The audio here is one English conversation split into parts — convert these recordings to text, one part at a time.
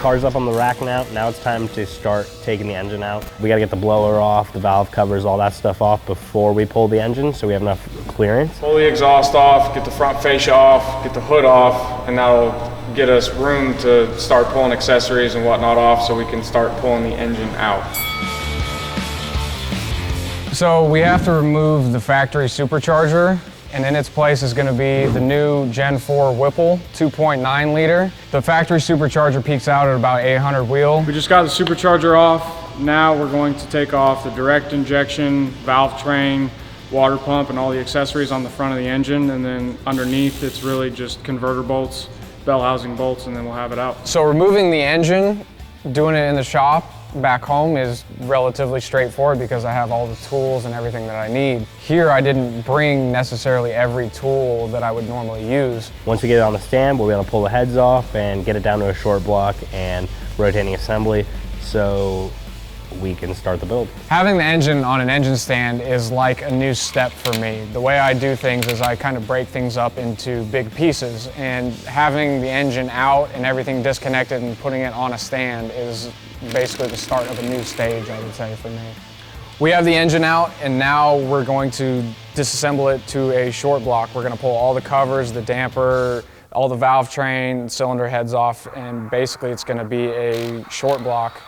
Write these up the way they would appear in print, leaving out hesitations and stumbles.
car's up on the rack now. Now it's time to start taking the engine out. We gotta get the blower off, the valve covers, all that stuff off before we pull the engine so we have enough clearance. Pull the exhaust off, get the front fascia off, get the hood off, and that'll get us room to start pulling accessories and whatnot off so we can start pulling the engine out. So we have to remove the factory supercharger, and in its place is going to be the new Gen 4 Whipple 2.9 liter. The factory supercharger peaks out at about 800 wheel. We just got the supercharger off. Now we're going to take off the direct injection, valve train, water pump, and all the accessories on the front of the engine, and then underneath it's really just converter bolts, bell housing bolts, and then we'll have it out. So removing the engine, doing it in the shop back home is relatively straightforward because I have all the tools and everything that I need. Here I didn't bring necessarily every tool that I would normally use. Once we get it on the stand, we'll be able to pull the heads off and get it down to a short block and rotating assembly so we can start the build. Having the engine on an engine stand is like a new step for me. The way I do things is I kind of break things up into big pieces, and having the engine out and everything disconnected and putting it on a stand is basically the start of a new stage, I would say, for me. We have the engine out, and now we're going to disassemble it to a short block. We're going to pull all the covers, the damper, all the valve train, cylinder heads off, and basically it's going to be a short block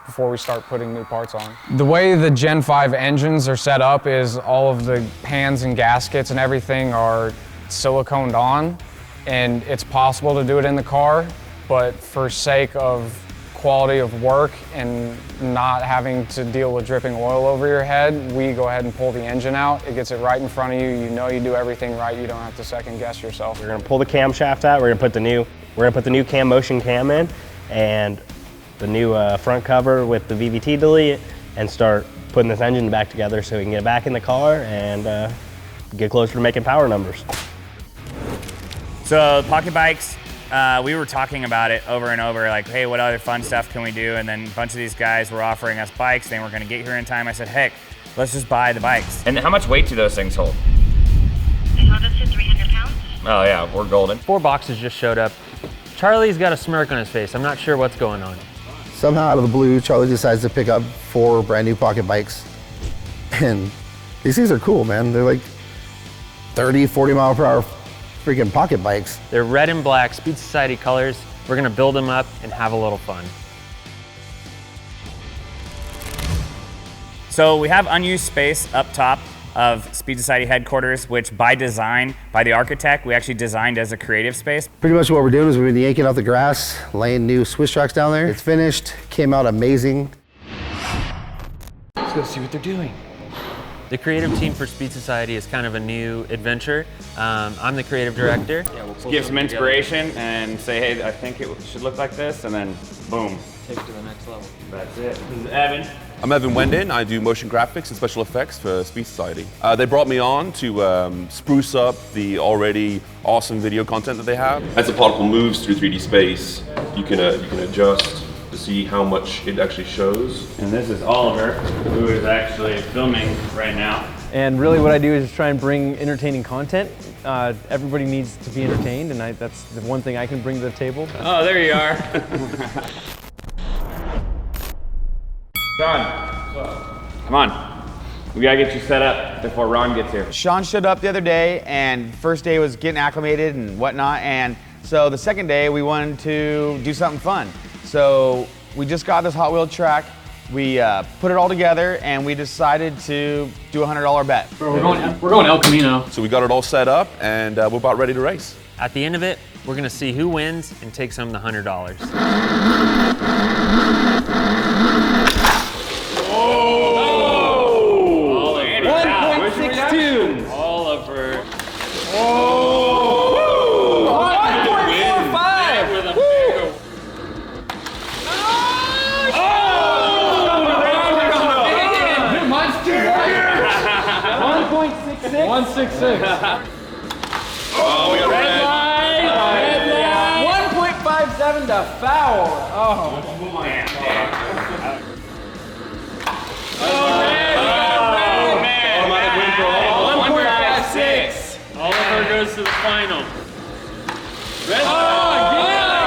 before we start putting new parts on. The way the Gen 5 engines are set up is all of the pans and gaskets and everything are siliconed on, and it's possible to do it in the car, but for sake of quality of work and not having to deal with dripping oil over your head, we go ahead and pull the engine out. It gets it right in front of you. You know you do everything right. You don't have to second guess yourself. We're gonna pull the camshaft out. We're gonna put the new cam motion cam in and the new front cover with the VVT delete and start putting this engine back together so we can get it back in the car and get closer to making power numbers. So pocket bikes, we were talking about it over and over, like, hey, what other fun stuff can we do? And then a bunch of these guys were offering us bikes. They weren't gonna get here in time. I said, heck, let's just buy the bikes. And how much weight do those things hold? They hold up to 300 pounds. Oh yeah, we're golden. 4 boxes just showed up. Charlie's got a smirk on his face. I'm not sure what's going on. Somehow out of the blue, Charlie decides to pick up 4 brand new pocket bikes. And these things are cool, man. They're like 30, 40 mile per hour freaking pocket bikes. They're red and black, Speed Society colors. We're gonna build them up and have a little fun. So we have unused space up top of Speed Society headquarters, which by design, by the architect, we actually designed as a creative space. Pretty much what we're doing is we've been yanking out the grass, laying new Swiss tracks down there. It's finished, came out amazing. Let's go see what they're doing. The creative team for Speed Society is kind of a new adventure. I'm the creative director. Yeah, we'll give some inspiration and say, hey, I think it should look like this, and then boom. Take it to the next level. That's it. This is Evan. I'm Evan Wendin. I do motion graphics and special effects for Speed Society. They brought me on to spruce up the already awesome video content that they have. As the particle moves through 3D space, you can adjust to see how much it actually shows. And this is Oliver, who is actually filming right now. And really what I do is just try and bring entertaining content. Everybody needs to be entertained, and that's the one thing I can bring to the table. Oh, there you are. Sean, come on. We gotta get you set up before Ron gets here. Sean showed up the other day, and first day was getting acclimated and whatnot, and so the second day we wanted to do something fun. So we just got this Hot Wheel track, we put it all together, and we decided to do a $100 bet. We're going El Camino. So we got it all set up, and we're about ready to race. At the end of it, we're gonna see who wins and takes home the $100. Oliver. Oh! 1.45! With a big... Oh! Mine's too right. 1.66. 166. Oh, we got red line. 1.57 to foul. Oh. Oliver goes to the final. Red line. Oh, yeah!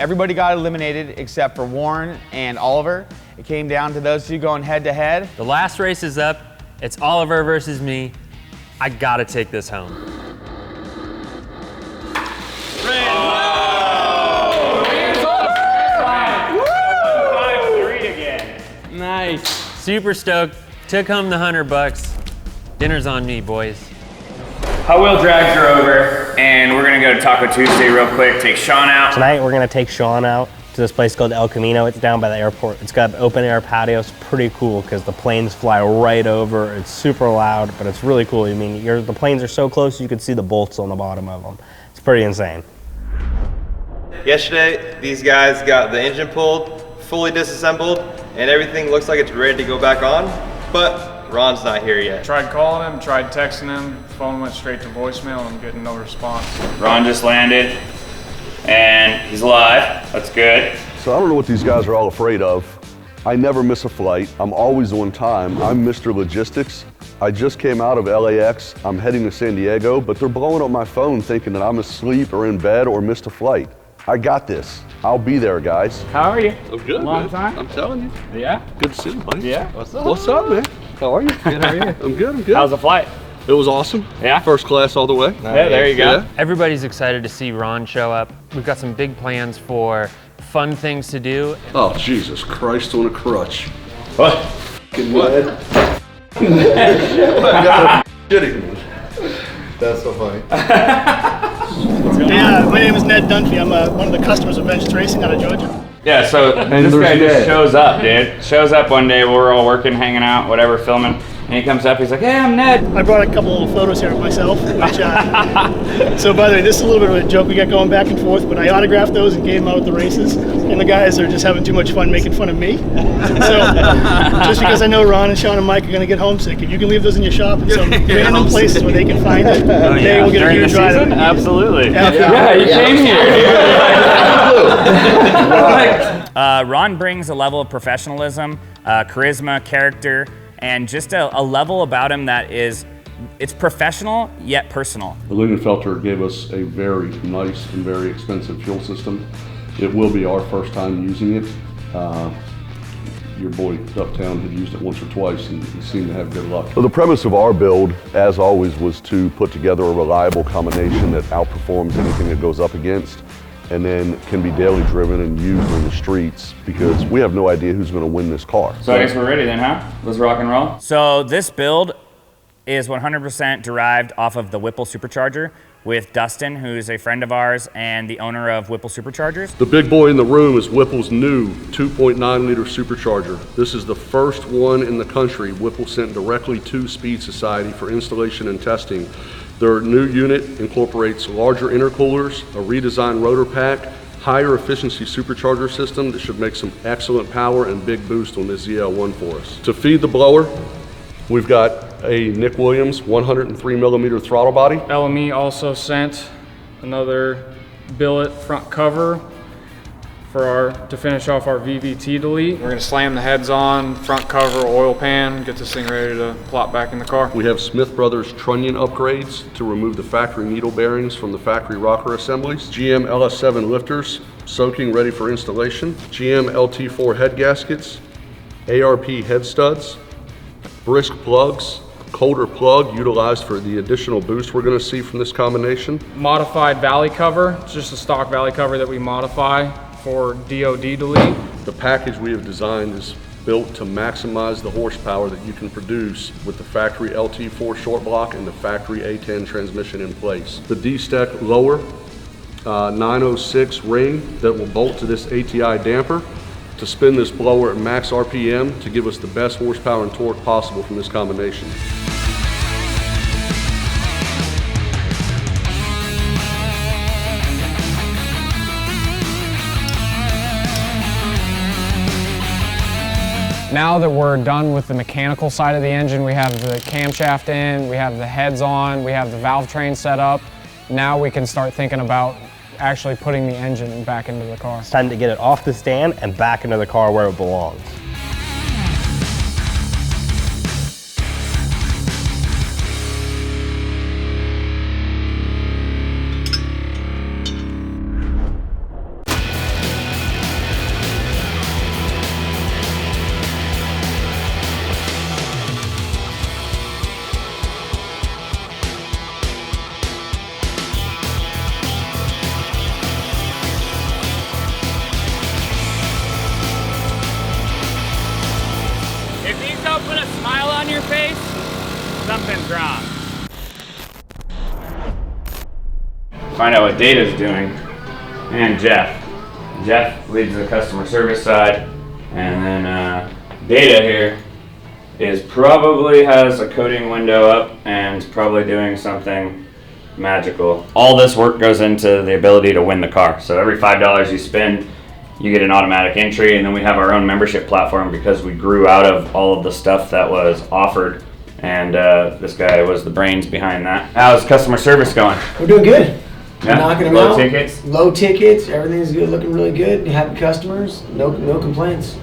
everybody got eliminated except for Warren and Oliver. It came down to those two going head to head. The last race is up. It's Oliver versus me. I gotta take this home. Nice. Super stoked. Took home the $100. Dinner's on me, boys. Hot wheel drags are over, and we're gonna go to Taco Tuesday real quick, take Sean out. Tonight we're gonna take Sean out to this place called El Camino. It's down by the airport. It's got an open air patio. It's pretty cool because the planes fly right over. It's super loud, but it's really cool. I mean, the planes are so close you can see the bolts on the bottom of them. It's pretty insane. Yesterday, these guys got the engine pulled, fully disassembled, and everything looks like it's ready to go back on, but Ron's not here yet. Tried calling him, tried texting him, phone went straight to voicemail and getting no response. Ron just landed, and he's alive. That's good. So I don't know what these guys are all afraid of. I never miss a flight. I'm always on time. I'm Mr. Logistics. I just came out of LAX. I'm heading to San Diego, but they're blowing up my phone thinking that I'm asleep or in bed or missed a flight. I got this. I'll be there, guys. How are you? I'm good, Long man. time? I'm telling you. Yeah? Good to see you, buddy. Yeah? What's up, man? How are you? Good, how are you? I'm good, I'm good. How's the flight? It was awesome. Yeah? First class all the way. Yeah, there you go. Yeah. Everybody's excited to see Ron show up. We've got some big plans for fun things to do. Oh, Jesus Christ on a crutch. What? What? That's so funny. Yeah, my name is Ned Dunphy. I'm one of the customers of Vengeance Racing out of Georgia. Yeah, so this guy just shows up, dude. Shows up one day, we're all working, hanging out, whatever, filming, and he comes up, he's like, hey, I'm Ned. I brought a couple of photos here of myself. Which, so by the way, this is a little bit of a joke we got going back and forth, but I autographed those and gave them out at the races, and the guys are just having too much fun making fun of me. So just because I know Ron and Sean and Mike are going to get homesick, if you can leave those in your shop in some random places where they can find it, they will get a huge ride out of it. Absolutely. Yeah, you came here. Ron brings a level of professionalism, charisma, character, and just a level about him that it's professional yet personal. Lingenfelter gave us a very nice and very expensive fuel system. It will be our first time using it. Your boy Uptown had used it once or twice and he seemed to have good luck. So the premise of our build, as always, was to put together a reliable combination that outperforms anything it goes up against, and then can be daily driven and used on the streets because we have no idea who's going to win this car. So I guess we're ready then, huh? Let's rock and roll. So this build is 100% derived off of the Whipple Supercharger with Dustin, who's a friend of ours and the owner of Whipple Superchargers. The big boy in the room is Whipple's new 2.9 liter supercharger. This is the first one in the country Whipple sent directly to Speed Society for installation and testing. Their new unit incorporates larger intercoolers, a redesigned rotor pack, higher efficiency supercharger system that should make some excellent power and big boost on this ZL1 for us. To feed the blower, we've got a Nick Williams 103 millimeter throttle body. LME also sent another billet front cover to finish off our VVT delete. We're gonna slam the heads on, front cover, oil pan, get this thing ready to plop back in the car. We have Smith Brothers trunnion upgrades to remove the factory needle bearings from the factory rocker assemblies. GM LS7 lifters, soaking ready for installation. GM LT4 head gaskets, ARP head studs, brisk plugs, colder plug utilized for the additional boost we're going to see from this combination. Modified valley cover, it's just a stock valley cover that we modify for DOD delete. The package we have designed is built to maximize the horsepower that you can produce with the factory LT4 short block and the factory A10 transmission in place. The D-Stack lower 906 ring that will bolt to this ATI damper to spin this blower at max RPM to give us the best horsepower and torque possible from this combination. Now that we're done with the mechanical side of the engine, we have the camshaft in, we have the heads on, we have the valve train set up. Now we can start thinking about actually putting the engine back into the car. It's time to get it off the stand and back into the car where it belongs. Something's wrong. Find out what Data's doing, and Jeff. Jeff leads the customer service side, and then Data here probably has a coding window up and probably doing something magical. All this work goes into the ability to win the car. So every $5 you spend, you get an automatic entry, and then we have our own membership platform because we grew out of all of the stuff that was offered, and this guy was the brains behind that. How's customer service going? We're doing good. Yeah? Knocking them Low out. tickets? Low tickets. Everything's good, looking really good. Happy customers. No complaints.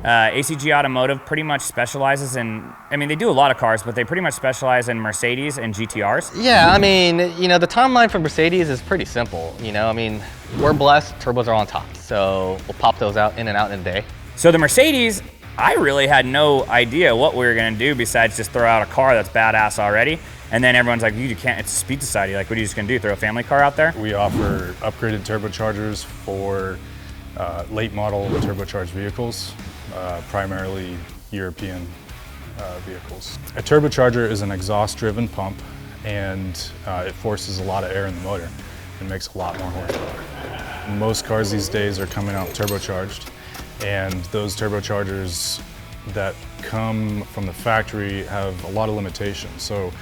ACG Automotive pretty much specializes in, I mean, they do a lot of cars, but they pretty much specialize in Mercedes and GTRs. Yeah, I mean, you know, the timeline for Mercedes is pretty simple. You know, I mean, we're blessed, turbos are on top. So we'll pop those out in and out in a day. So the Mercedes, I really had no idea what we were gonna do besides just throw out a car that's badass already. And then everyone's like, you can't, it's Speed Society. Like, what are you just gonna do, throw a family car out there? We offer upgraded turbochargers for late model turbocharged vehicles, primarily European vehicles. A turbocharger is an exhaust-driven pump, and it forces a lot of air in the motor and makes a lot more horsepower. Most cars these days are coming out turbocharged, and those turbochargers that come from the factory have a lot of limitations. So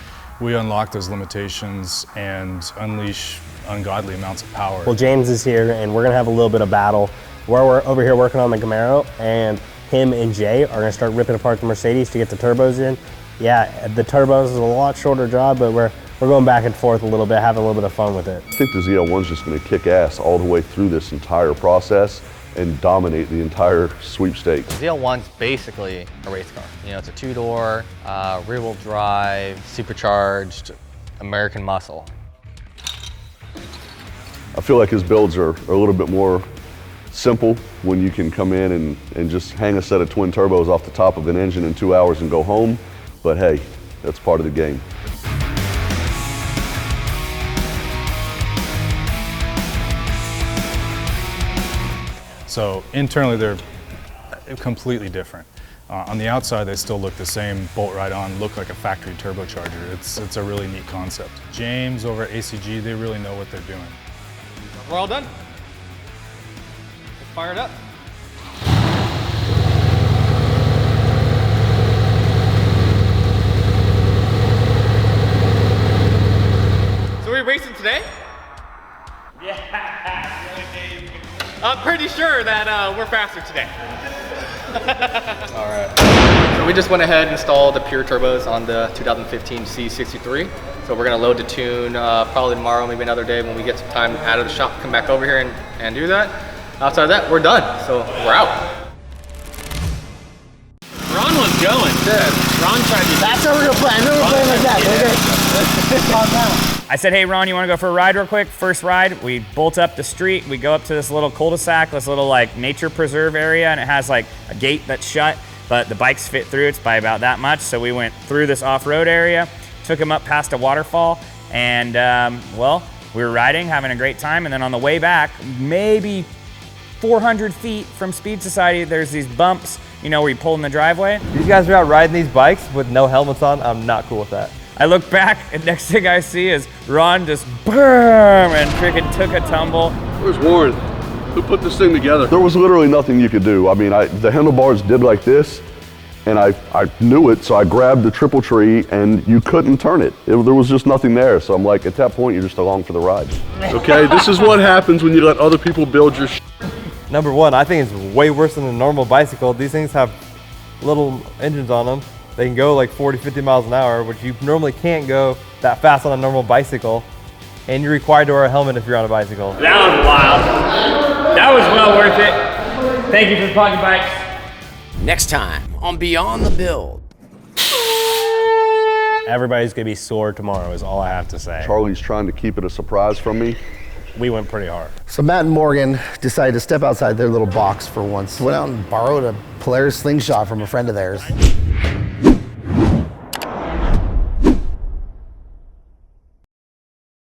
we unlock those limitations and unleash ungodly amounts of power. Well, James is here, and we're gonna have a little bit of battle. We're over here working on the Camaro, and him and Jay are gonna start ripping apart the Mercedes to get the turbos in. Yeah, the turbos is a lot shorter job, but we're going back and forth a little bit, having a little bit of fun with it. I think the ZL1's just going to kick ass all the way through this entire process and dominate the entire sweepstakes. ZL1's basically a race car. You know, it's a two-door, rear-wheel drive, supercharged, American muscle. I feel like his builds are a little bit more simple when you can come in and just hang a set of twin turbos off the top of an engine in 2 hours and go home. But hey, that's part of the game. So internally, they're completely different. On the outside, they still look the same, bolt right on, look like a factory turbocharger. It's a really neat concept. James over at ACG, they really know what they're doing. We're all done. Let's fire it up. So we're racing today? Yeah. I'm pretty sure that we're faster today. All right. So we just went ahead and installed the pure turbos on the 2015 C63. So we're gonna load the tune probably tomorrow, maybe another day when we get some time out of the shop, come back over here and do that. Outside of that, we're done. So we're out. Ron was going. Ron tried to. That's our real plan. No, we're playing like that. Calm down. I said, hey, Ron, you want to go for a ride real quick? First ride, we bolt up the street. We go up to this little cul-de-sac, this little like nature preserve area, and it has like a gate that's shut, but the bikes fit through. It's by about that much. So we went through this off-road area, took him up past a waterfall, and well, we were riding, having a great time. And then on the way back, maybe 400 feet from Speed Society, there's these bumps, you know, where you pull in the driveway. These guys are out riding these bikes with no helmets on. I'm not cool with that. I look back, and next thing I see is Ron just boom and freaking took a tumble. Where's Warren? Who put this thing together? There was literally nothing you could do. I mean, the handlebars did like this, and I knew it, so I grabbed the triple tree, and you couldn't turn it. There was just nothing there. So I'm like, at that point, you're just along for the ride. Okay, this is what happens when you let other people build your Number one, I think it's way worse than a normal bicycle. These things have little engines on them. They can go like 40, 50 miles an hour, which you normally can't go that fast on a normal bicycle. And you're required to wear a helmet if you're on a bicycle. That was wild. That was well worth it. Thank you for the Pocket Bikes. Next time on Beyond the Build. Everybody's gonna be sore tomorrow is all I have to say. Charlie's trying to keep it a surprise from me. We went pretty hard. So Matt and Morgan decided to step outside their little box for once. Went out and borrowed a Polaris slingshot from a friend of theirs.